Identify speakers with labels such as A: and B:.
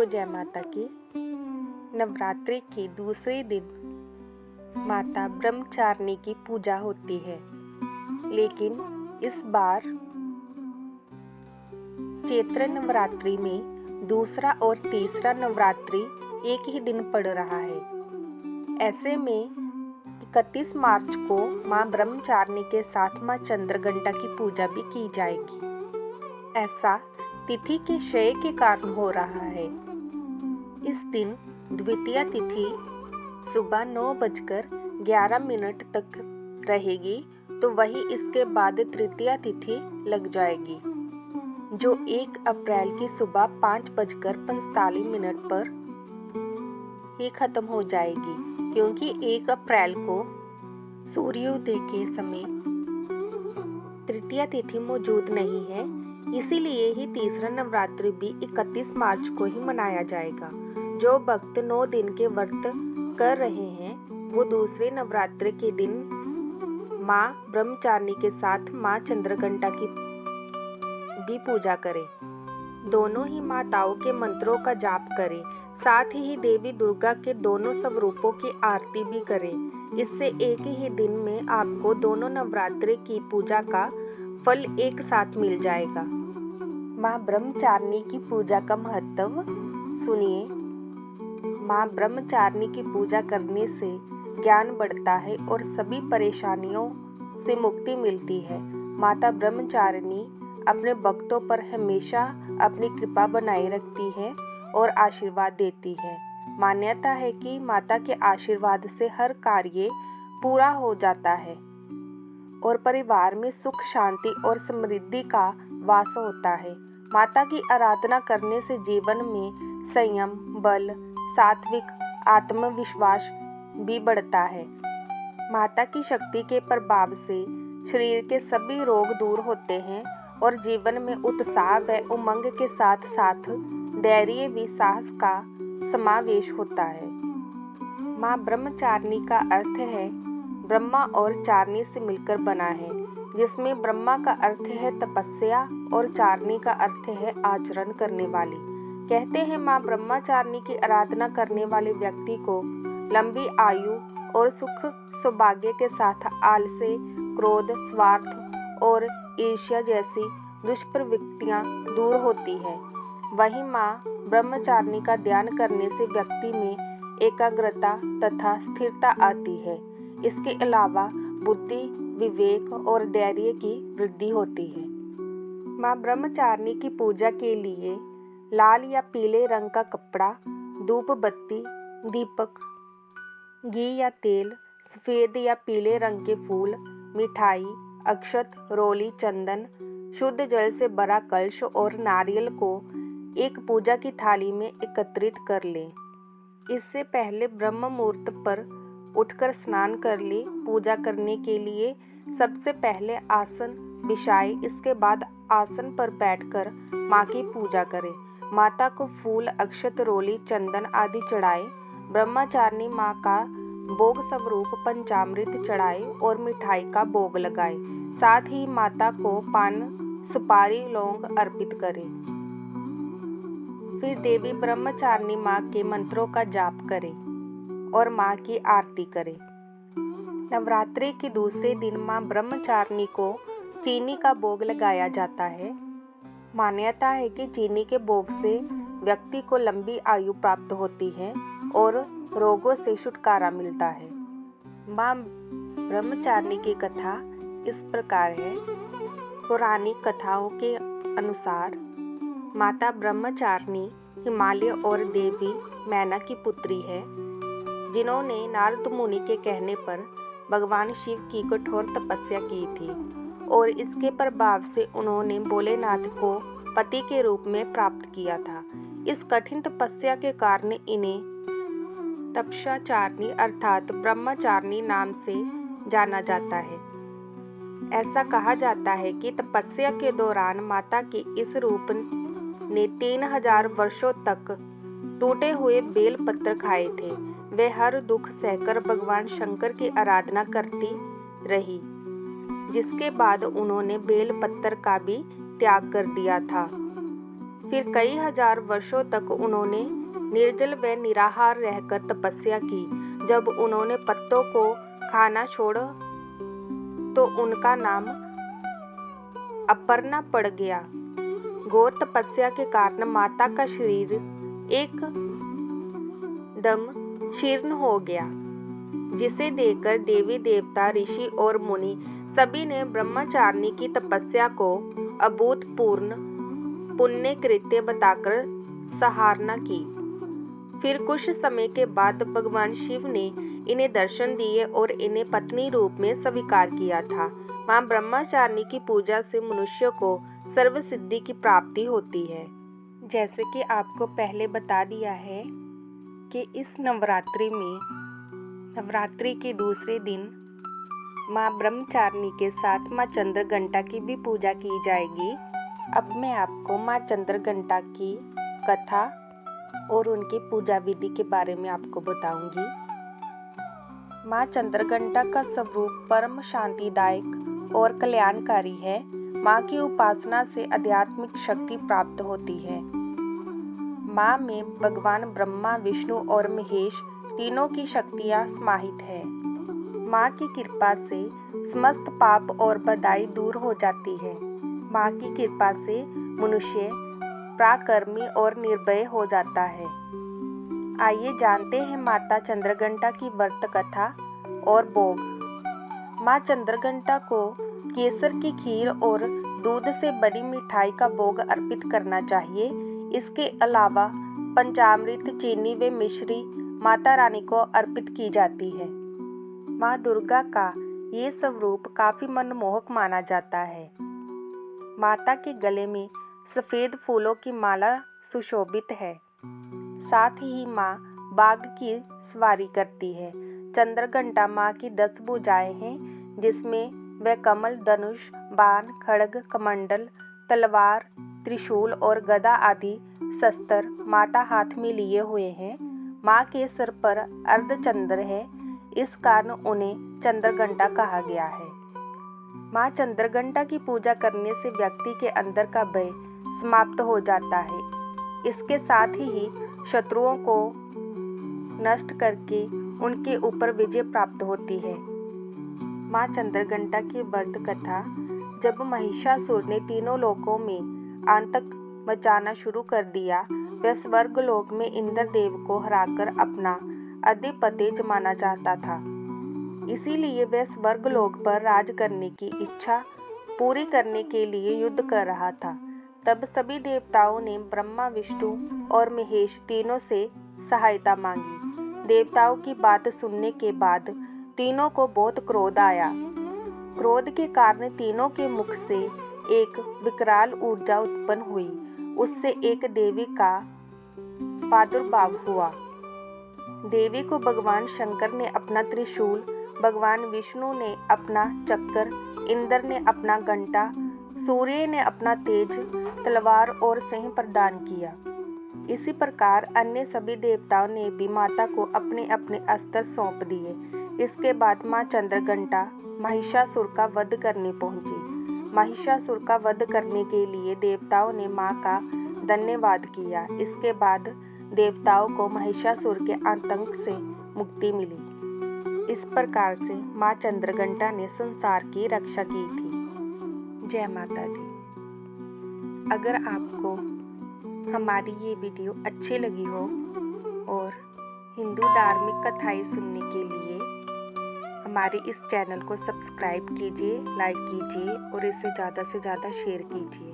A: को जय माता की। नवरात्रि के दूसरे दिन माता ब्रह्मचारिणी की पूजा होती है, लेकिन इस बार चैत्र नवरात्रि में दूसरा और तीसरा नवरात्रि एक ही दिन पड़ रहा है। ऐसे में 31 मार्च को माँ ब्रह्मचारिणी के साथ माँ चंद्रघंटा की पूजा भी की जाएगी। ऐसा तिथि के क्षय के कारण हो रहा है। इस दिन द्वितीया तिथि सुबह 9:11 तक रहेगी, तो वही इसके बाद तृतीया तिथि लग जाएगी, जो 1 अप्रैल की सुबह 5:45 पर ही खत्म हो जाएगी, क्योंकि 1 अप्रैल को सूर्योदय के समय तृतीया तिथि मौजूद नहीं है। इसीलिए ही तीसरा नवरात्रि भी 31 मार्च को ही मनाया जाएगा। जो भक्त 9 दिन के व्रत कर रहे हैं, वो दूसरे नवरात्रि के दिन माँ ब्रह्मचारिणी के साथ माँ चंद्रघंटा की भी पूजा करें। दोनों ही माताओं के मंत्रों का जाप करें। साथ ही देवी दुर्गा के दोनों स्वरूपों की आरती भी करें। इससे एक ही दिन में आपको दोनों नवरात्रि की पूजा का फल एक साथ मिल जाएगा। माँ ब्रह्मचारिणी की पूजा का महत्व सुनिए। माँ ब्रह्मचारिणी की पूजा करने से ज्ञान बढ़ता है और सभी परेशानियों से मुक्ति मिलती है। माता ब्रह्मचारिणी अपने भक्तों पर हमेशा अपनी कृपा बनाए रखती है और आशीर्वाद देती है। मान्यता है कि माता के आशीर्वाद से हर कार्य पूरा हो जाता है और परिवार में सुख, शांति और समृद्धि का वास होता है। माता की आराधना करने से जीवन में संयम, बल, सात्विक आत्मविश्वास भी बढ़ता है। माता की शक्ति के प्रभाव से शरीर के सभी रोग दूर होते हैं और जीवन में उत्साह व उमंग के साथ साथ धैर्य व साहस का समावेश होता है। माँ ब्रह्मचारिणी का अर्थ है ब्रह्मा और चारिणी से मिलकर बना है, जिसमें ब्रह्मा का अर्थ है तपस्या और चारिणी का अर्थ है आचरण करने वाली। कहते हैं माँ ब्रह्मचारिणी की आराधना करने वाले व्यक्ति को लंबी आयु और सुख सौभाग्य के साथ आलस्य, क्रोध, स्वार्थ और ईर्ष्या जैसी दुष्प्रवृत्तियां दूर होती है। वहीं माँ ब्रह्मचारिणी का ध्यान करने से व्यक्ति में एकाग्रता तथा स्थिरता आती है। इसके अलावा बुद्धि, विवेक और धैर्य की वृद्धि होती है। माँ ब्रह्मचारिणी की पूजा के लिए लाल या पीले रंग का कपड़ा, धूप बत्ती, दीपक, घी या तेल, सफ़ेद या पीले रंग के फूल, मिठाई, अक्षत, रोली, चंदन, शुद्ध जल से भरा कलश और नारियल को एक पूजा की थाली में एकत्रित कर लें। इससे पहले ब्रह्म मुहूर्त पर उठकर स्नान कर ले। पूजा करने के लिए सबसे पहले आसन बिछाए, इसके बाद आसन पर बैठकर माँ की पूजा करें। माता को फूल, अक्षत, रोली, चंदन आदि चढ़ाए। ब्रह्मचारिणी माँ का भोग स्वरूप पंचामृत चढ़ाए और मिठाई का भोग लगाए। साथ ही माता को पान, सुपारी, लौंग अर्पित करें। फिर देवी ब्रह्मचारिणी माँ के मंत्रों का जाप करें और माँ की आरती करें। नवरात्रि के दूसरे दिन माँ ब्रह्मचारिणी को चीनी का भोग लगाया जाता है। मान्यता है कि चीनी के भोग से व्यक्ति को लंबी आयु प्राप्त होती है और रोगों से छुटकारा मिलता है। माँ ब्रह्मचारिणी की कथा इस प्रकार है। पौराणिक कथाओं के अनुसार माता ब्रह्मचारिणी हिमालय और देवी मैना की पुत्री है, जिन्होंने नारद मुनि के कहने पर भगवान शिव की कठोर तपस्या की थी और इसके प्रभाव से उन्होंने भोलेनाथ को पति के रूप में प्राप्त किया था। इस कठिन तपस्या के कारण इन्हें तपस्याचारिणी अर्थात ब्रह्मचारिणी नाम से जाना जाता है। ऐसा कहा जाता है कि तपस्या के दौरान माता के इस रूप ने 3000 वर्षों तक टूटे हुए बेल पत्र खाए थे। वे हर दुख सहकर भगवान शंकर की आराधना करती रही, जिसके बाद उन्होंने बेल पत्र का भी त्याग कर दिया था। फिर कई हजार वर्षों तक उन्होंने निर्जल व निराहार रहकर तपस्या की। जब उन्होंने पत्तों को खाना छोड़ा तो उनका नाम अपर्णा पड़ गया। घोर तपस्या के कारण माता का शरीर एकदम शीर्ण हो गया, जिसे देखकर देवी देवता, ऋषि और मुनि सभी ने ब्रह्मचारिणी की तपस्या को अभूतपूर्व पुण्य कृत्य बताकर सराहना की। फिर कुछ समय के बाद भगवान शिव ने इन्हें दर्शन दिए और इन्हें पत्नी रूप में स्वीकार किया था। मां ब्रह्मचारिणी की पूजा से मनुष्य को सर्व सिद्धि की प्राप्ति होती है। जैसे कि आपको पहले बता दिया है कि इस नवरात्रि में नवरात्रि के दूसरे दिन मां ब्रह्मचारिणी के साथ मां चंद्रघंटा की भी पूजा की जाएगी। अब मैं आपको मां चंद्रघंटा की कथा और उनकी पूजा विधि के बारे में आपको बताऊंगी। मां चंद्रघंटा का स्वरूप परम शांतिदायक और कल्याणकारी है। मां की उपासना से आध्यात्मिक शक्ति प्राप्त होती है। मां में भगवान ब्रह्मा, विष्णु और महेश तीनों की शक्तियां समाहित है। मां की कृपा से समस्त पाप और बदाई दूर हो जाती है। मां की कृपा से मनुष्य पराक्रमी और निर्भय हो जाता है। आइए जानते हैं माता चंद्रघंटा की व्रत कथा और भोग। मां चंद्रघंटा को केसर की खीर और दूध से बनी मिठाई का भोग अर्पित करना चाहिए। इसके अलावा पंचामृत, चीनी व मिश्री माता रानी को अर्पित की जाती है। मां दुर्गा का ये स्वरूप काफी मनमोहक माना जाता है। माता के गले में सफेद फूलों की माला सुशोभित है। साथ ही मां बाघ की सवारी करती है। चंद्रघंटा मां की 10 भुजाएं हैं, जिसमें वह कमल, धनुष, बाण, खड्ग, कमंडल, तलवार, त्रिशूल और गदा आदि शस्त्र माता हाथ में लिए हुए हैं। मां के सिर पर अर्धचंद्र है, इस कारण उन्हें चंद्रघंटा कहा गया है। मां चंद्रघंटा की पूजा करने से व्यक्ति के अंदर का भय समाप्त हो जाता है। इसके साथ ही शत्रुओं को नष्ट करके उनके ऊपर विजय प्राप्त होती है। मां चंद्रघंटा की व्रत कथा। जब महिषासुर ने तीनों लोकों में आतंक मचाना शुरू कर दिया, वह स्वर्ग लोक में इंद्रदेव को हराकर अपना अधिपति जमाना चाहता था। इसीलिए वह स्वर्ग लोक पर राज करने की इच्छा पूरी करने के लिए युद्ध कर रहा था। तब सभी देवताओं ने ब्रह्मा, विष्णु और महेश तीनों से सहायता मांगी। देवताओं की बात सुनने के बाद तीनों को बहुत क्रोध आया। क्रोध के कारण तीनों के मुख से एक विकराल ऊर्जा उत्पन्न हुई। उससे एक देवी का प्रादुर्भाव हुआ। देवी को भगवान शंकर ने अपना त्रिशूल, भगवान विष्णु ने अपना चक्र, इंद्र ने अपना घंटा, सूर्य ने अपना तेज, तलवार और सिंह प्रदान किया। इसी प्रकार अन्य सभी देवताओं ने भी माता को अपने अपने अस्त्र सौंप दिए। इसके बाद मां चंद्रघंटा महिषासुर का वध करने पहुंची। महिषासुर का वध करने के लिए देवताओं ने मां का धन्यवाद किया। इसके बाद देवताओं को महिषासुर के आतंक से मुक्ति मिली। इस प्रकार से मां चंद्रघंटा ने संसार की रक्षा की थी। जय माता दी। अगर आपको हमारी ये वीडियो अच्छी लगी हो और हिंदू धार्मिक कथाएं सुनने के लिए हमारे इस चैनल को सब्सक्राइब कीजिए, लाइक कीजिए और इसे ज़्यादा से ज़्यादा शेयर कीजिए।